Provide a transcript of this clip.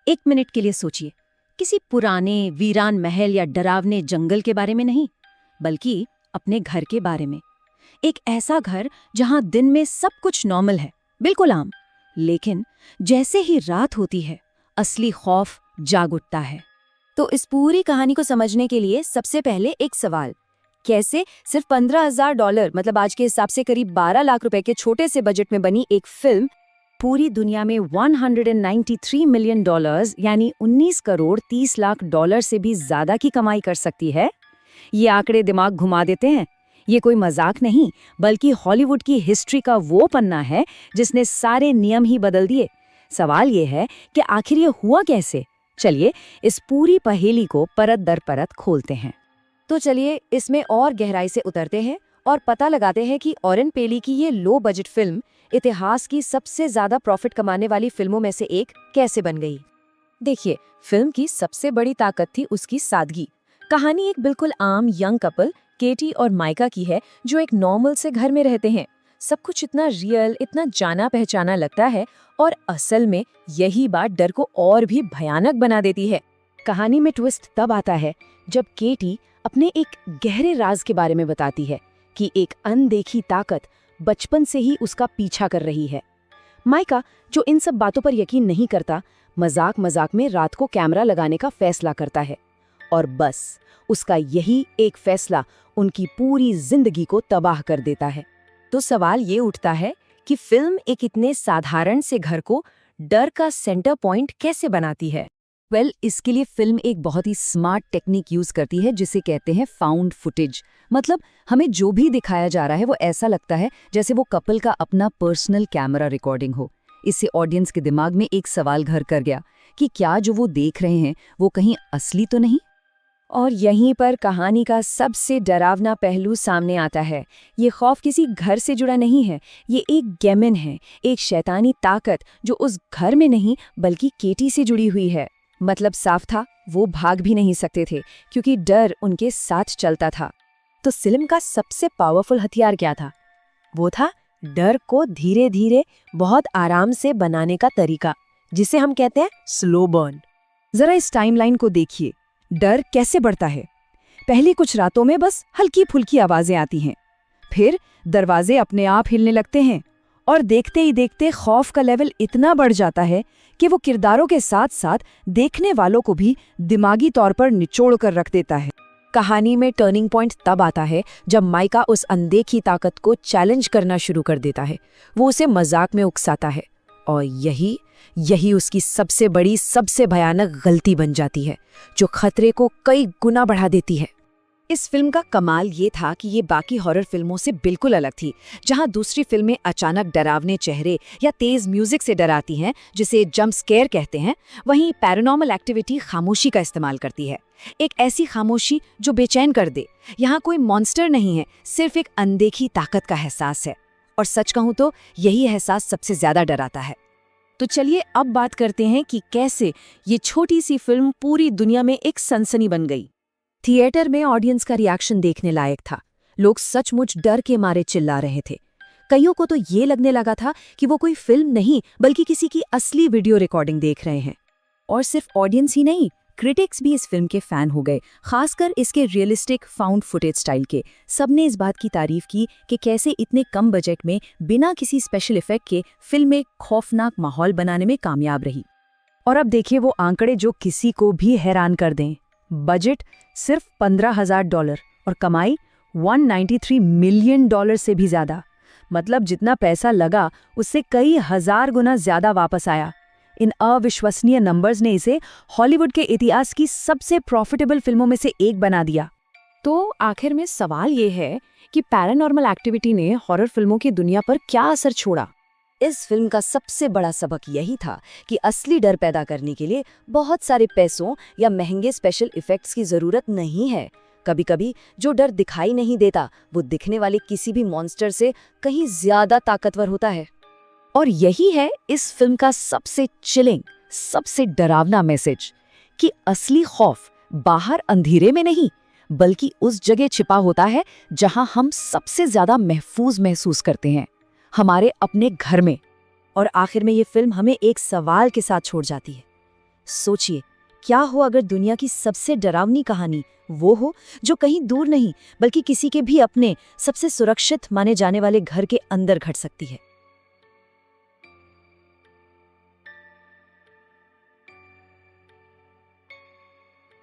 एक मिनट के लिए सोचिए, किसी पुराने वीरान महल या डरावने जंगल के बारे में नहीं, बल्कि अपने घर के बारे में। एक ऐसा घर जहां दिन में सब कुछ नॉर्मल है, बिल्कुल आम, लेकिन जैसे ही रात होती है असली खौफ जाग उठता है। तो इस पूरी कहानी को समझने के लिए सबसे पहले एक सवाल, कैसे सिर्फ $15,000 मतलब आज के हिसाब से करीब 12 लाख रुपए के छोटे से बजट में बनी एक फिल्म पूरी दुनिया में $193 मिलियन यानी 19 करोड़ 30 लाख डॉलर से भी ज्यादा की कमाई कर सकती है? ये आंकड़े दिमाग घुमा देते हैं। ये कोई मजाक नहीं, बल्कि हॉलीवुड की हिस्ट्री का वो पन्ना है जिसने सारे नियम ही बदल दिए। सवाल ये है कि आखिर ये हुआ कैसे? चलिए इस पूरी पहेली को परत दर परत खोलते हैं। तो चलिए इसमें और गहराई से उतरते हैं और पता लगाते हैं कि ऑरेन पेली की ये लो बजट फिल्म इतिहास की सबसे ज्यादा प्रॉफिट कमाने वाली फिल्मों में से एक कैसे बन गई। देखिए, फिल्म की सबसे बड़ी ताकत थी उसकी सादगी। कहानी एक बिल्कुल आम यंग कपल केटी और माइका की है जो एक नॉर्मल से घर में रहते हैं। सब कुछ इतना रियल, इतना जाना पहचाना लगता है और असल में यही बात डर को और भी भयानक बना देती है। कहानी में ट्विस्ट तब आता है जब केटी अपने एक गहरे राज के बारे में बताती है कि एक अनदेखी ताकत बचपन से ही उसका पीछा कर रही है। माइका, जो इन सब बातों पर यकीन नहीं करता, मजाक मजाक में रात को कैमरा लगाने का फैसला करता है और बस उसका यही एक फैसला उनकी पूरी जिंदगी को तबाह कर देता है। तो सवाल ये उठता है कि फिल्म एक इतने साधारण से घर को डर का सेंटर पॉइंट कैसे बनाती है? इसके लिए फिल्म एक बहुत ही स्मार्ट टेक्निक यूज करती है जिसे कहते हैं फाउंड फुटेज। मतलब हमें जो भी दिखाया जा रहा है वो ऐसा लगता है जैसे वो कपल का अपना पर्सनल कैमरा रिकॉर्डिंग हो। इससे ऑडियंस के दिमाग में एक सवाल घर कर गया कि क्या जो वो देख रहे हैं वो कहीं असली तो नहीं। और यहीं पर कहानी का सबसे डरावना पहलू सामने आता है। ये खौफ किसी घर से जुड़ा नहीं है, ये एक गेमन है, एक शैतानी ताकत जो उस घर में नहीं बल्कि केटी से जुड़ी हुई है। मतलब साफ था, वो भाग भी नहीं सकते थे क्योंकि डर उनके साथ चलता था। तो फिल्म का सबसे पावरफुल हथियार क्या था? वो था डर को धीरे धीरे बहुत आराम से बनाने का तरीका, जिसे हम कहते हैं स्लो बर्न। जरा इस टाइमलाइन को देखिए, डर कैसे बढ़ता है। पहली कुछ रातों में बस हल्की फुल्की आवाजें आती हैं, फिर दरवाजे अपने आप हिलने लगते हैं और देखते ही देखते खौफ का लेवल इतना बढ़ जाता है कि वो किरदारों के साथ साथ देखने वालों को भी दिमागी तौर पर निचोड़ कर रख देता है। कहानी में टर्निंग पॉइंट तब आता है जब माइका उस अनदेखी ताकत को चैलेंज करना शुरू कर देता है। वो उसे मजाक में उकसाता है और यही उसकी सबसे बड़ी, सबसे भयानक गलती बन जाती है जो खतरे को कई गुना बढ़ा देती है। इस फिल्म का कमाल ये था कि ये बाकी हॉरर फिल्मों से बिल्कुल अलग थी। जहां दूसरी फिल्में अचानक डरावने चेहरे या तेज म्यूजिक से डराती हैं, जिसे जंप स्केयर कहते हैं, वहीं पैरानॉर्मल एक्टिविटी खामोशी का इस्तेमाल करती है। एक ऐसी खामोशी जो बेचैन कर दे। यहाँ कोई मॉन्स्टर नहीं है, सिर्फ एक अनदेखी ताकत का एहसास है। और सच कहूँ तो यही एहसास सबसे ज्यादा डराता है। तो चलिए अब बात करते हैं कि कैसे ये छोटी सी फिल्म पूरी दुनिया में एक सनसनी बन गई। थिएटर में ऑडियंस का रिएक्शन देखने लायक था। लोग सचमुच डर के मारे चिल्ला रहे थे। कईयों को तो ये लगने लगा था कि वो कोई फिल्म नहीं बल्कि किसी की असली वीडियो रिकॉर्डिंग देख रहे हैं। और सिर्फ ऑडियंस ही नहीं, क्रिटिक्स भी इस फिल्म के फैन हो गए, खासकर इसके रियलिस्टिक फाउंड फुटेज स्टाइल के। सबने इस बात की तारीफ की कि कैसे इतने कम बजट में बिना किसी स्पेशल इफेक्ट के फिल्म एक खौफनाक माहौल बनाने में कामयाब रही। और अब देखिए वो आंकड़े जो किसी को भी हैरान कर दें। बजट सिर्फ $15,000 और कमाई $193 मिलियन से भी ज्यादा। मतलब जितना पैसा लगा उससे कई हजार गुना ज्यादा वापस आया। इन अविश्वसनीय नंबर्स ने इसे हॉलीवुड के इतिहास की सबसे प्रॉफिटेबल फिल्मों में से एक बना दिया। तो आखिर में सवाल ये है कि पैरानॉर्मल एक्टिविटी ने हॉरर फिल्मों की दुनिया पर क्या असर छोड़ा? इस फिल्म का सबसे बड़ा सबक यही था कि असली डर पैदा करने के लिए बहुत सारे पैसों या महंगे स्पेशल इफेक्ट्स की जरूरत नहीं है। कभी कभी जो डर दिखाई नहीं देता वो दिखने वाले किसी भी मॉन्स्टर से कहीं ज्यादा ताकतवर होता है। और यही है इस फिल्म का सबसे चिलिंग, सबसे डरावना मैसेज कि असली खौफ बाहर अंधेरे में नहीं बल्कि उस जगह छिपा होता है जहां हम सबसे ज्यादा महफूज महसूस करते हैं, हमारे अपने घर में। और आखिर में ये फिल्म हमें एक सवाल के साथ छोड़ जाती है। सोचिए, क्या हो अगर दुनिया की सबसे डरावनी कहानी वो हो जो कहीं दूर नहीं बल्कि किसी के भी अपने सबसे सुरक्षित माने जाने वाले घर के अंदर घट सकती है।